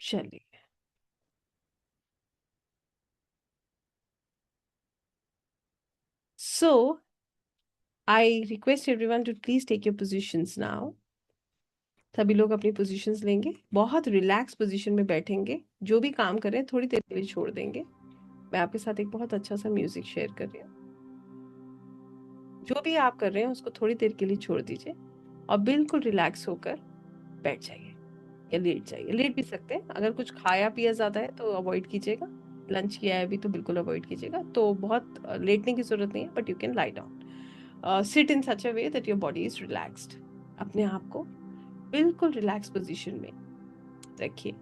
चलिए। So I request everyone to please take your positions now. सभी लोग अपनी पोजीशंस लेंगे, बहुत रिलैक्स पोजीशन में बैठेंगे, जो भी काम कर रहे हैं थोड़ी देर के लिए छोड़ देंगे। मैं आपके साथ एक बहुत अच्छा सा म्यूजिक शेयर कर रही हूँ। जो भी आप कर रहे हैं उसको थोड़ी देर के लिए छोड़ दीजिए और बिल्कुल रिलैक्स होकर बैठ जाइए या लेट जाइए। लेट भी सकते हैं, अगर कुछ खाया पिया ज़्यादा है तो अवॉइड कीजिएगा। लंच किया है अभी तो बिल्कुल अवॉइड कीजिएगा। तो बहुत लेटने की ज़रूरत नहीं है, but you can lie down. Sit in such a way that your body is relaxed. अपने आप को बिल्कुल रिलैक्स पोजीशन में रखिए।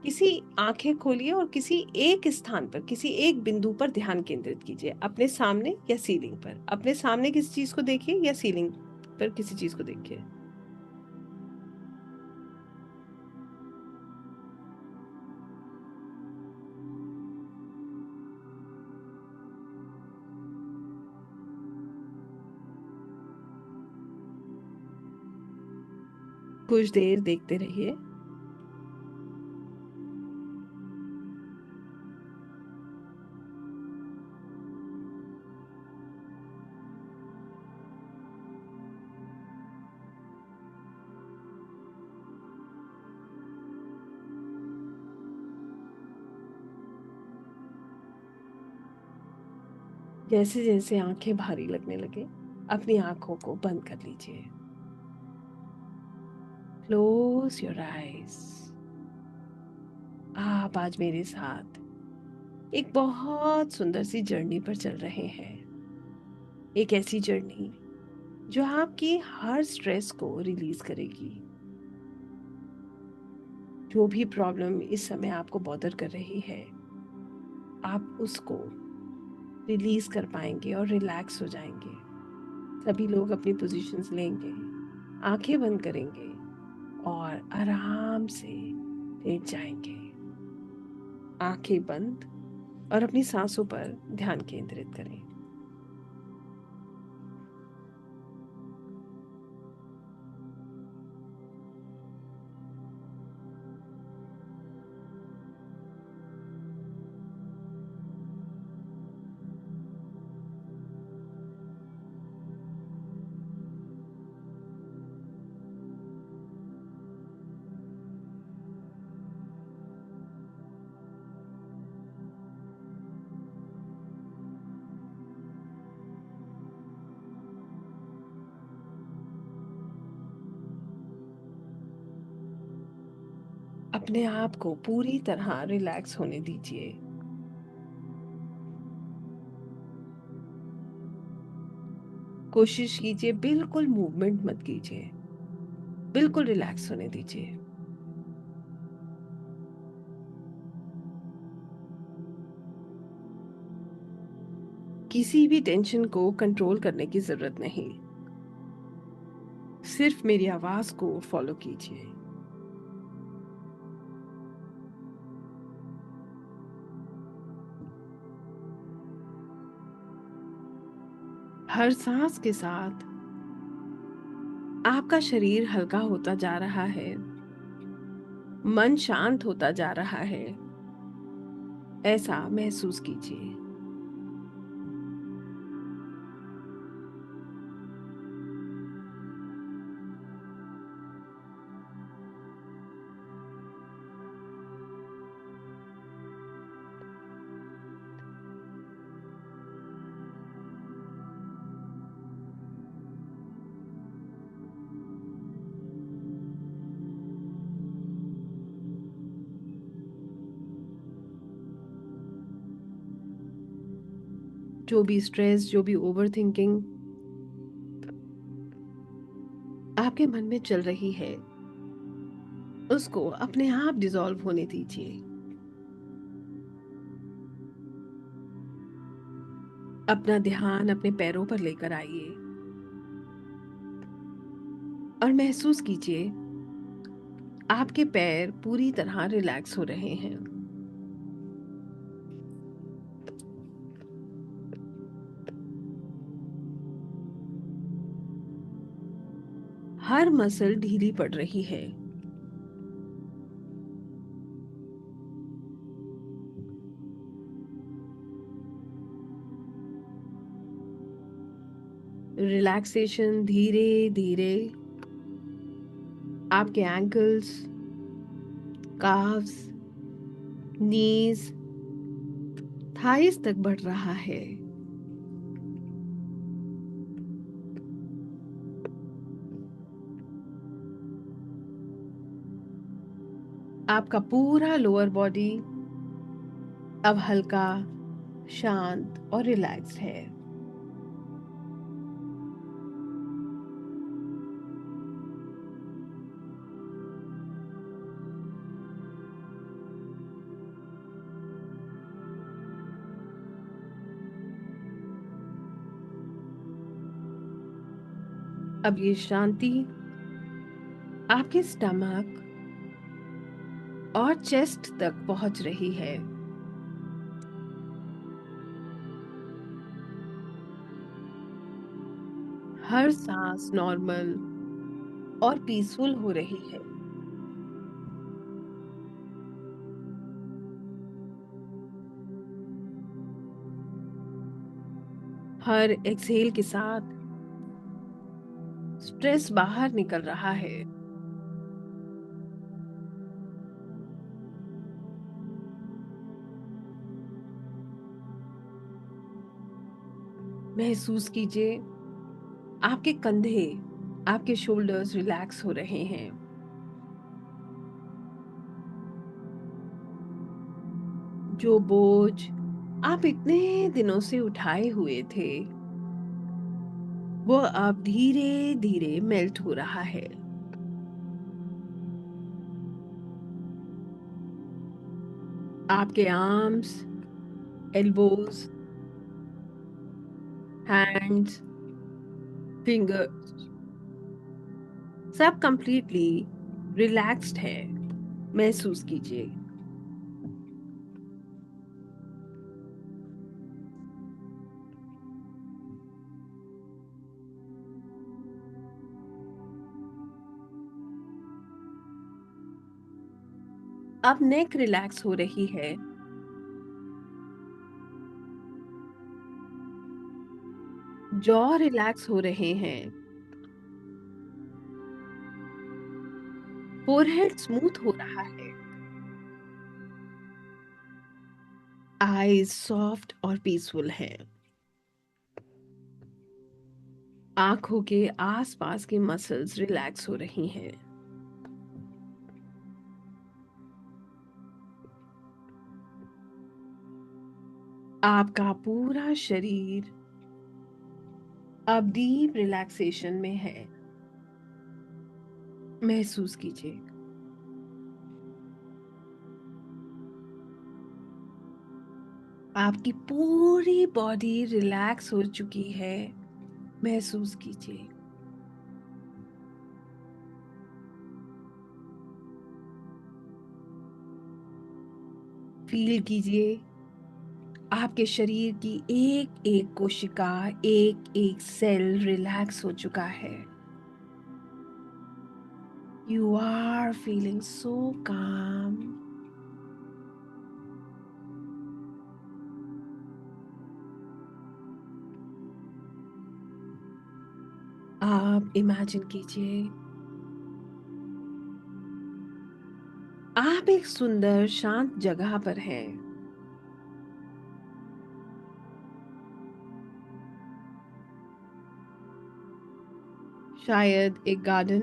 किसी आंखें खोलिए और किसी एक स्थान पर, किसी एक बिंदु पर ध्यान केंद्रित कीजिए, अपने सामने या सीलिंग पर। अपने सामने किसी चीज को देखिए या सीलिंग पर किसी चीज को देखिए। कुछ देर देखते रहिए। जैसे जैसे आंखें भारी लगने लगे, अपनी आंखों को बंद कर लीजिए। Close your eyes. आप आज मेरे साथ एक बहुत सुंदर सी जर्नी पर चल रहे हैं। एक ऐसी जर्नी जो आपकी हर स्ट्रेस को रिलीज करेगी। जो भी प्रॉब्लम इस समय आपको बॉदर कर रही है, आप उसको रिलीज कर पाएंगे और रिलैक्स हो जाएंगे। सभी लोग अपनी पोजीशंस लेंगे, आंखें बंद करेंगे और आराम से लेट जाएंगे। आंखें बंद और अपनी सांसों पर ध्यान केंद्रित करें। अपने आप को पूरी तरह रिलैक्स होने दीजिए। कोशिश कीजिए बिल्कुल मूवमेंट मत कीजिए, बिल्कुल रिलैक्स होने दीजिए। किसी भी टेंशन को कंट्रोल करने की जरूरत नहीं, सिर्फ मेरी आवाज को फॉलो कीजिए। हर सांस के साथ आपका शरीर हल्का होता जा रहा है, मन शांत होता जा रहा है, ऐसा महसूस कीजिए। जो भी स्ट्रेस, जो भी ओवर थिंकिंग आपके मन में चल रही है, उसको अपने आप डिसॉल्व होने दीजिए। अपना ध्यान अपने पैरों पर लेकर आइए और महसूस कीजिए आपके पैर पूरी तरह रिलैक्स हो रहे हैं। हर मसल ढीली पड़ रही है। रिलैक्सेशन धीरे धीरे आपके एंकल्स, काफ्स, नीज, थाइस तक बढ़ रहा है। आपका पूरा लोअर बॉडी अब हल्का, शांत और रिलैक्स्ड है। अब ये शांति आपके स्टमक और चेस्ट तक पहुंच रही है। हर सांस नॉर्मल और पीसफुल हो रही है। हर एक्सहेल के साथ स्ट्रेस बाहर निकल रहा है। महसूस कीजिए आपके कंधे, आपके शोल्डर्स रिलैक्स हो रहे हैं। जो बोझ आप इतने दिनों से उठाए हुए थे, वो अब धीरे धीरे मेल्ट हो रहा है। आपके आर्म्स, एल्बोज, हैंड्स, फिंगर्स सब कंप्लीटली रिलैक्स्ड है। महसूस कीजिए अब नेक रिलैक्स हो रही है। जॉ रिलैक्स हो रहे हैं। फोरहेड स्मूथ हो रहा है। आईज सॉफ्ट और पीसफुल है। आंखों के आसपास की मसल्स रिलैक्स हो रही हैं। आपका पूरा शरीर अब डीप रिलैक्सेशन में है। महसूस कीजिए आपकी पूरी बॉडी रिलैक्स हो चुकी है। महसूस कीजिए फील कीजिए आपके शरीर की एक एक कोशिका, एक एक सेल रिलैक्स हो चुका है। यू आर फीलिंग सो काम। आप इमेजिन कीजिए आप एक सुंदर शांत जगह पर हैं। शायद एक गार्डन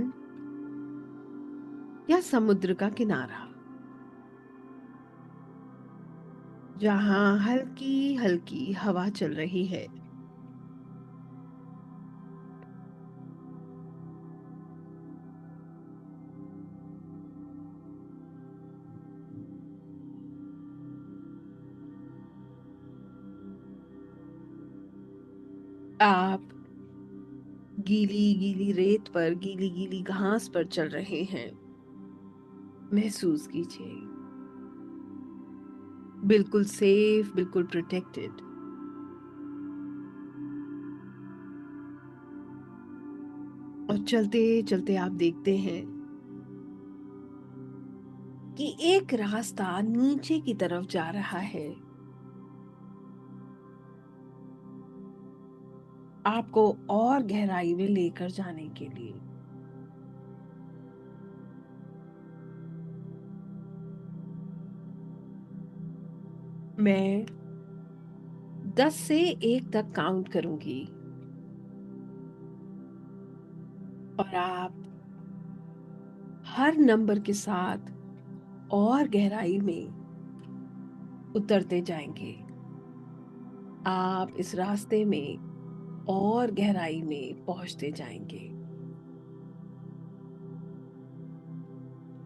या समुद्र का किनारा, जहां हल्की हल्की हवा चल रही है। आप गीली गीली रेत पर, गीली गीली घास पर चल रहे हैं। महसूस कीजिए बिल्कुल सेफ, बिल्कुल प्रोटेक्टेड। और चलते चलते आप देखते हैं कि एक रास्ता नीचे की तरफ जा रहा है। आपको और गहराई में लेकर जाने के लिए। मैं 10 से 1 तक काउंट करूंगी और आप हर नंबर के साथ और गहराई में उतरते जाएंगे। आप इस रास्ते में और गहराई में पहुंचते जाएंगे।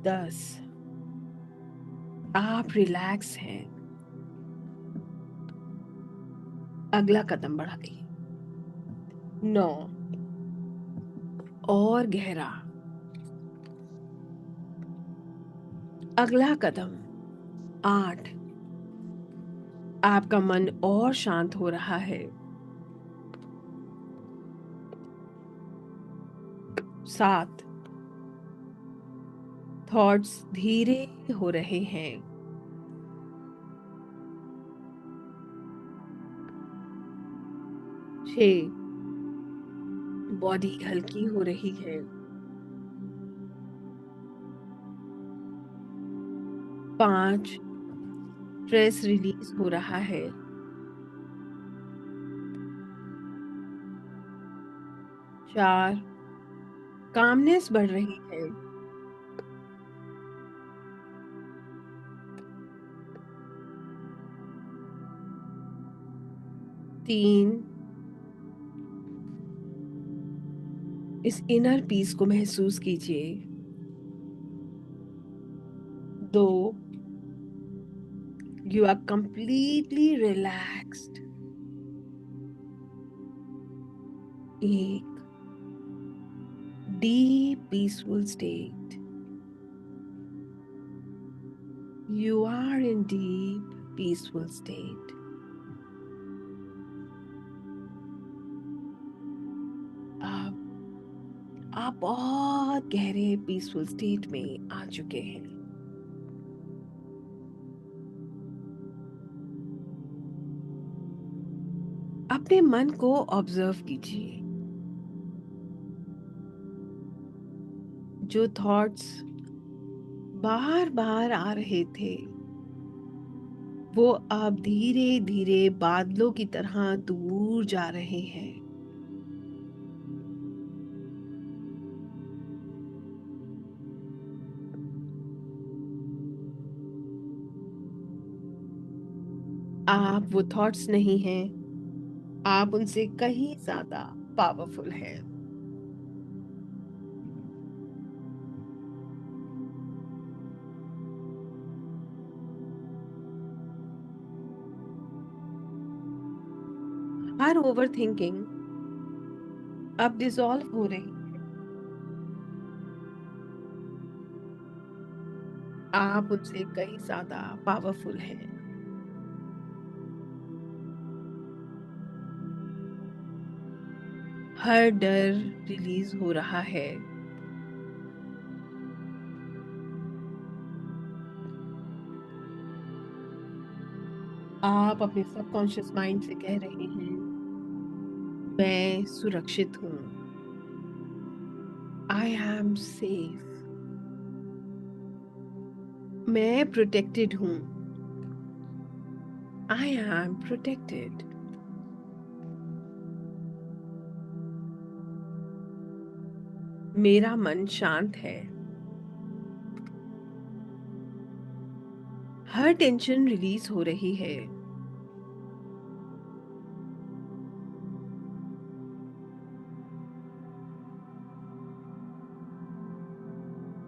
10, आप रिलैक्स हैं। अगला कदम बढ़ाइए। 9, और गहरा। अगला कदम 8, आपका मन और शांत हो रहा है। 7, थॉट्स धीरे हो रहे हैं। 6, बॉडी हल्की हो रही है। 5, स्ट्रेस रिलीज हो रहा है। 4, कामनेस बढ़ रही है। 3, इस इनर पीस को महसूस कीजिए। 2, you are completely relaxed. 1, deep peaceful state. You are in deep peaceful state. अब आप बहुत गहरे पीसफुल स्टेट में आ चुके हैं। अपने मन को ऑब्जर्व कीजिए। जो थॉट्स बार बार आ रहे थे वो अब धीरे धीरे बादलों की तरह दूर जा रहे हैं। आप वो थॉट्स नहीं हैं, आप उनसे कहीं ज्यादा पावरफुल हैं। हर ओवर थिंकिंग अब डिसॉल्व हो रही। आप उनसे कहीं ज्यादा पावरफुल हैं। हर डर रिलीज हो रहा है। आप अपने सबकॉन्शियस माइंड से कह रहे हैं मैं सुरक्षित हूँ। I am safe. मैं प्रोटेक्टेड हूँ। I am protected. मेरा मन शांत है। हर टेंशन रिलीज हो रही है।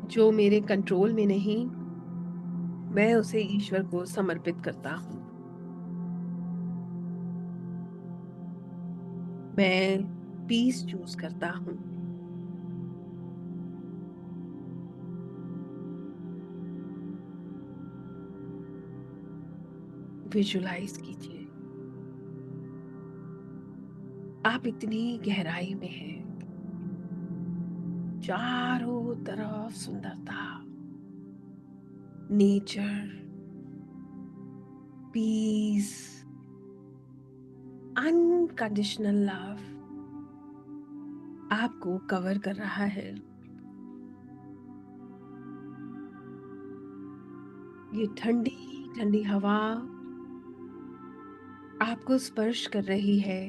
जो मेरे कंट्रोल में नहीं मैं उसे ईश्वर को समर्पित करता हूँ। मैं पीस चूज करता हूँ। विजुलाइज कीजिए आप इतनी गहराई में हैं। चारों तरफ सुंदरता, नेचर, पीस, अनकंडीशनल लव। आपको कवर कर रहा है। ये ठंडी ठंडी हवा आपको स्पर्श कर रही है,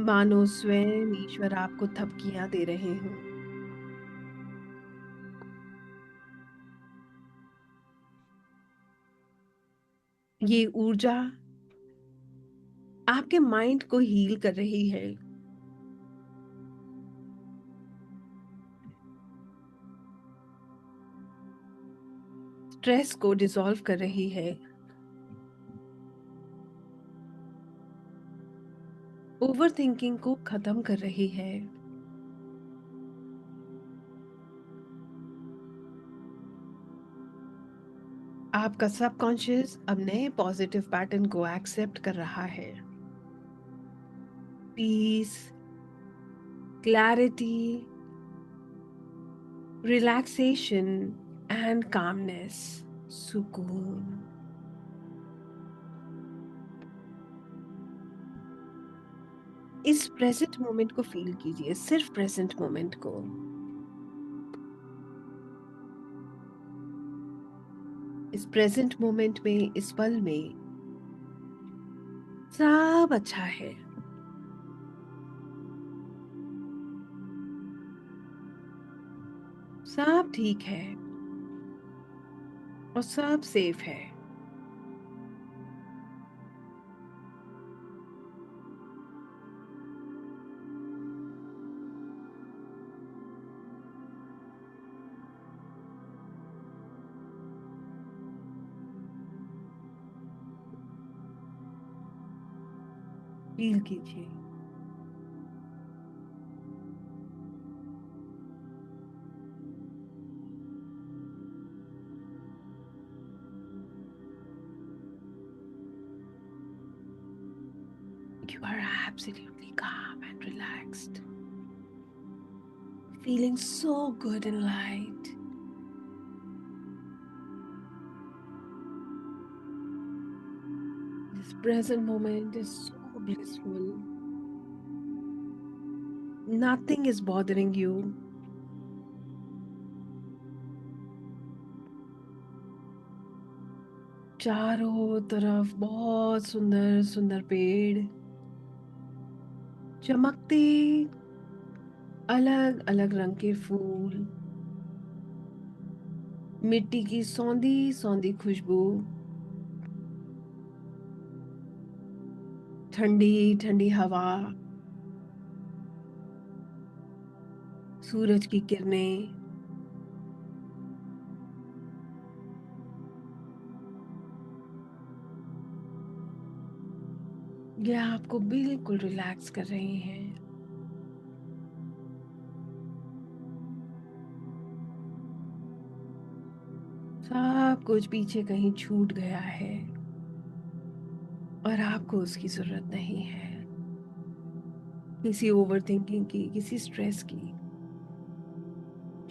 मानो स्वयं ईश्वर आपको थपकियां दे रहे हों। ये ऊर्जा आपके माइंड को हील कर रही है। स्ट्रेस को डिसॉल्व कर रही है। ओवर थिंकिंग को खत्म कर रही है। आपका सबकॉन्शियस अब नए पॉजिटिव पैटर्न को एक्सेप्ट कर रहा है। Peace, clarity, relaxation and calmness, सुकून। इस प्रेजेंट मोमेंट को फील कीजिए, सिर्फ प्रेजेंट मोमेंट को। इस प्रेजेंट मोमेंट में, इस पल में सब अच्छा है। सब ठीक है और सब सेफ है। फील कीजिए। You are absolutely calm and relaxed, feeling so good and light. This present moment is so blissful. Nothing is bothering you. चारों तरफ बहुत सुंदर सुंदर पेड़, चमकते अलग अलग रंग के फूल, मिट्टी की सौंधी सौंधी खुशबू, ठंडी ठंडी हवा, सूरज की किरणें। ये आपको बिल्कुल रिलैक्स कर रहे हैं। सब कुछ पीछे कहीं छूट गया है और आपको उसकी जरूरत नहीं है। किसी ओवर थिंकिंग की, किसी स्ट्रेस की,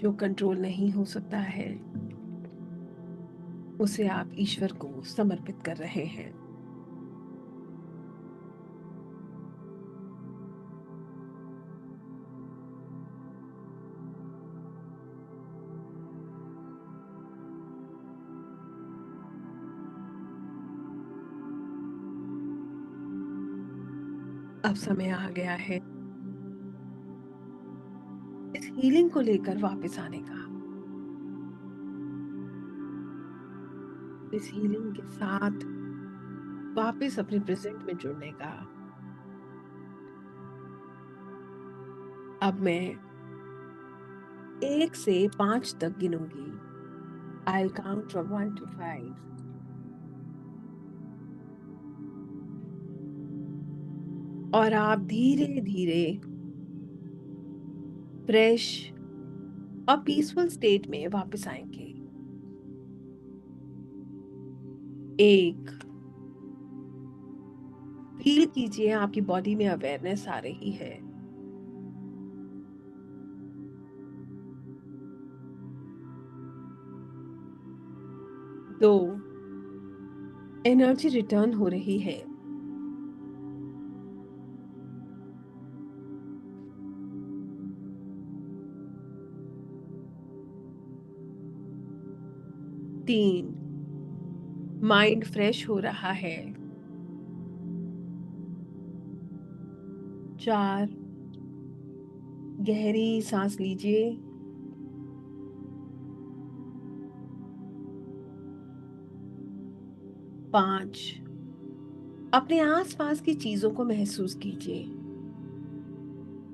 जो कंट्रोल नहीं हो सकता है, उसे आप ईश्वर को समर्पित कर रहे हैं। अब समय आ गया है इस हीलिंग को लेकर वापस आने का, इस हीलिंग के साथ वापस अपने प्रेजेंट में जुड़ने का। अब मैं 1 से 5 तक गिनूंगी। I'll count from 1 to 5. और आप धीरे धीरे फ्रेश और पीसफुल स्टेट में वापस आएंगे। 1, फील कीजिए आपकी बॉडी में अवेयरनेस आ रही है। 2, एनर्जी रिटर्न हो रही है। 3, माइंड फ्रेश हो रहा है। 4, गहरी सांस लीजिए। 5, अपने आसपास की चीजों को महसूस कीजिए।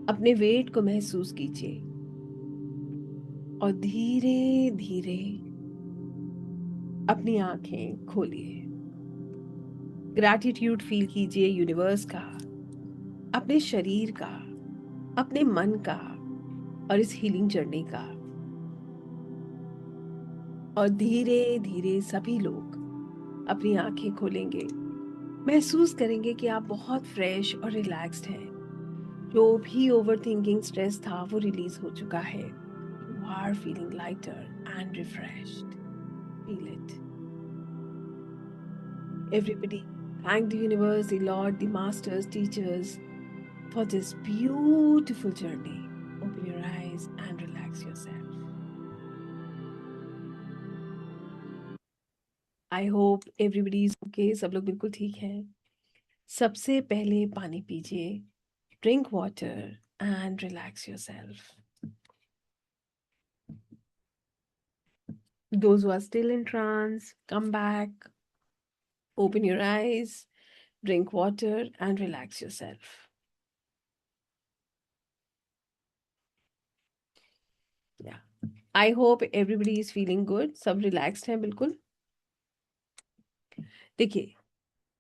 अपने वेट को महसूस कीजिए और धीरे धीरे अपनी आंखें खोलिए। ग्रैटिट्यूड फील कीजिए यूनिवर्स का, अपने शरीर का, अपने मन का और इस हीलिंग जर्नी का। और धीरे धीरे सभी लोग अपनी आंखें खोलेंगे, महसूस करेंगे कि आप बहुत फ्रेश और रिलैक्स्ड हैं। जो भी ओवर थिंकिंग स्ट्रेस था वो रिलीज हो चुका है। You are feeling lighter and refreshed. Feel it. Everybody, thank the universe, the Lord, the masters, teachers for this beautiful journey. Open your eyes and relax yourself. I hope everybody is okay. सब लोग बिल्कुल ठीक हैं। सबसे पहले पानी पीजिए। Drink water and relax yourself. Those who are still in trance, come back. Open your eyes, drink water and relax yourself. Yeah. I hope everybody is feeling good. सब relaxed हैं बिल्कुल। देखिए,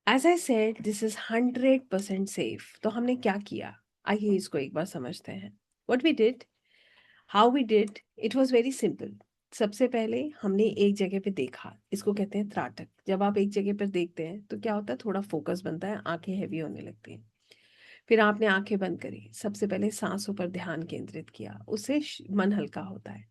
as I said this is 100% safe. तो हमने क्या किया, आइए इसको एक बार समझते हैं। What we did, how we did, it was very simple. सबसे पहले हमने एक जगह पे देखा, इसको कहते हैं त्राटक। जब आप एक जगह पर देखते हैं तो क्या होता है, थोड़ा फोकस बनता है, आंखें हैवी होने लगती हैं। फिर आपने आंखें बंद करी, सबसे पहले सांसों पर ध्यान केंद्रित किया, उससे मन हल्का होता है।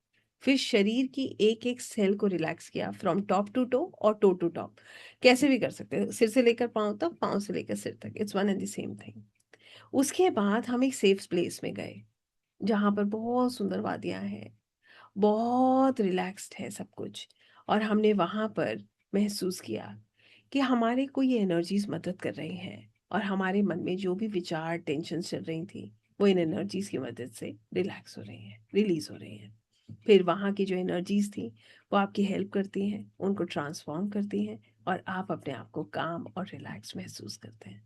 फिर शरीर की एक एक सेल को रिलैक्स किया, फ्रॉम टॉप टू टो और टो टू टॉप। कैसे भी कर सकते हैं, सिर से लेकर पांव तक, पांव से लेकर सिर तक, it's one and the same thing. उसके बाद हम एक सेफ प्लेस में गए, जहां पर बहुत सुंदर वादियां हैं, बहुत रिलैक्स्ड है सब कुछ। और हमने वहां पर महसूस किया कि हमारे को ये एनर्जीज मदद कर रही हैं, और हमारे मन में जो भी विचार टेंशन चल रही थी वो इन एनर्जीज की मदद से रिलैक्स हो रही हैं, रिलीज हो रही हैं। फिर वहाँ की जो एनर्जीज थी वो आपकी हेल्प करती हैं, उनको ट्रांसफॉर्म करती हैं, और आप अपने आप को काम और रिलैक्स महसूस करते हैं।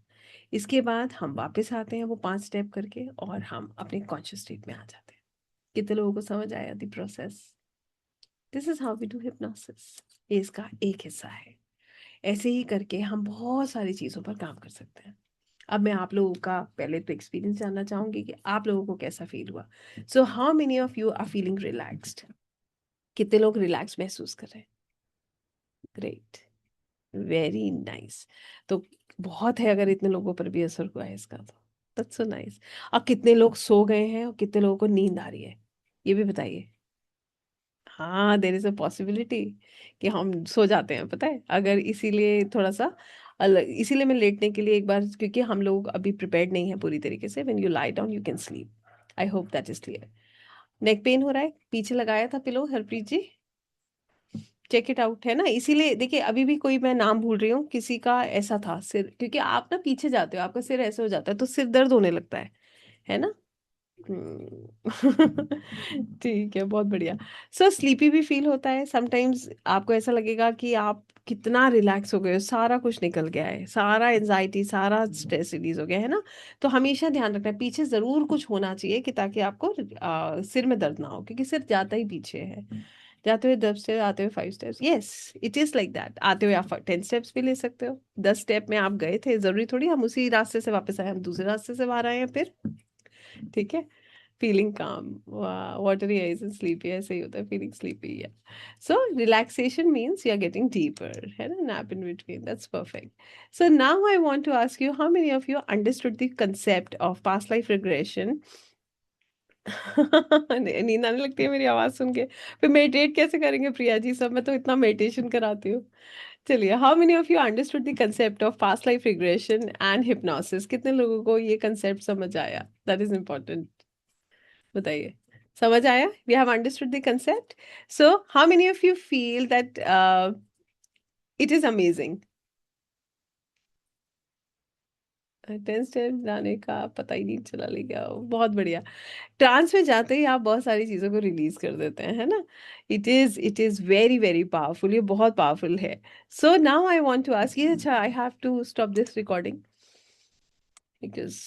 इसके बाद हम वापस आते हैं वो 5 स्टेप करके, और हम अपने कॉन्शियस स्टेट में आ जाते हैं। कितने लोगों को समझ आया the process? This is how we do hypnosis. ये इसका एक हिस्सा है। ऐसे ही करके हम बहुत सारी चीज़ों पर काम कर सकते हैं। अब मैं आप लोगों का पहले तो एक्सपीरियंस जानना चाहूंगी कि आप लोगों को कैसा फील हुआ। So how many of you are feeling relaxed? कितने लोग रिलैक्स महसूस कर रहे हैं? Great, very nice. तो बहुत है, अगर इतने लोगों पर भी असर हुआ है इसका तो दैट्स सो नाइस। और कितने लोग सो गए हैं और कितने लोगों को नींद आ रही है, ये भी बताइए। हाँ, देर इज अ पॉसिबिलिटी कि हम सो जाते हैं, पता है, अगर इसीलिए थोड़ा सा अलग, इसीलिए मैं लेटने के लिए एक बार, क्योंकि हम लोग अभी प्रिपेयर्ड नहीं है पूरी तरीके से। When you lie down you can sleep. I hope that is clear. Neck pain हो रहा है, पीछे लगाया था pillow Harpreet ji, check it out, है ना? इसीलिए देखिए, अभी भी कोई, मैं नाम भूल रही हूँ, किसी का ऐसा था सिर, क्योंकि आप ना पीछे जाते हो, आपका सिर ऐसे हो जाता है तो सिर दर्द होने लगता है ना? ठीक है, बहुत बढ़िया। सो स्लीपी भी फील होता है समटाइम्स, आपको ऐसा लगेगा कि आप कितना रिलैक्स हो गए हो, सारा कुछ निकल गया है, सारा एंजाइटी, सारा स्ट्रेस रिलीज हो गया है ना? तो हमेशा ध्यान रखना है, पीछे जरूर कुछ होना चाहिए कि ताकि आपको सिर में दर्द ना हो, क्योंकि सिर जाता ही पीछे है। जाते हुए 10 स्टेप, आते हुए 5 steps, yes, it is like that. आते हुए आप 10 स्टेप्स भी ले सकते हो। 10 स्टेप में आप गए थे, जरूरी थोड़ी हम उसी रास्ते से वापस आए, हम दूसरे रास्ते से बाहर आए हैं फिर। ठीक है, फीलिंग काम, watery eyes and sleepy, ऐसे ही होता है, फीलिंग स्लीपी। या so relaxation means you are getting deeper, है ना, nap in between, that's perfect. So now I want to ask you, how many of you understood the concept of past life regression? नींद आने लगती है मेरी आवाज सुन के, फिर मेडिटेट कैसे करेंगे प्रिया जी सब, मैं तो इतना मेडिटेशन कराती हूँ। चलिए, how many of you understood the concept of past life regression and hypnosis? कितने लोगों को ये कंसेप्ट समझ आया? दैट इज इम्पोर्टेंट, बताइए। समझ आया? We have understood the concept. So, how many of you feel that it is amazing? 10 step जाने का पता ही नहीं चला, ले गया बहुत बढ़िया। ट्रांस में जाते ही आप बहुत सारी चीजों को रिलीज कर देते हैं, है ना? It is very very powerful, ये बहुत पावरफुल है। So now I want to ask ये, अच्छा, I have to stop this recording because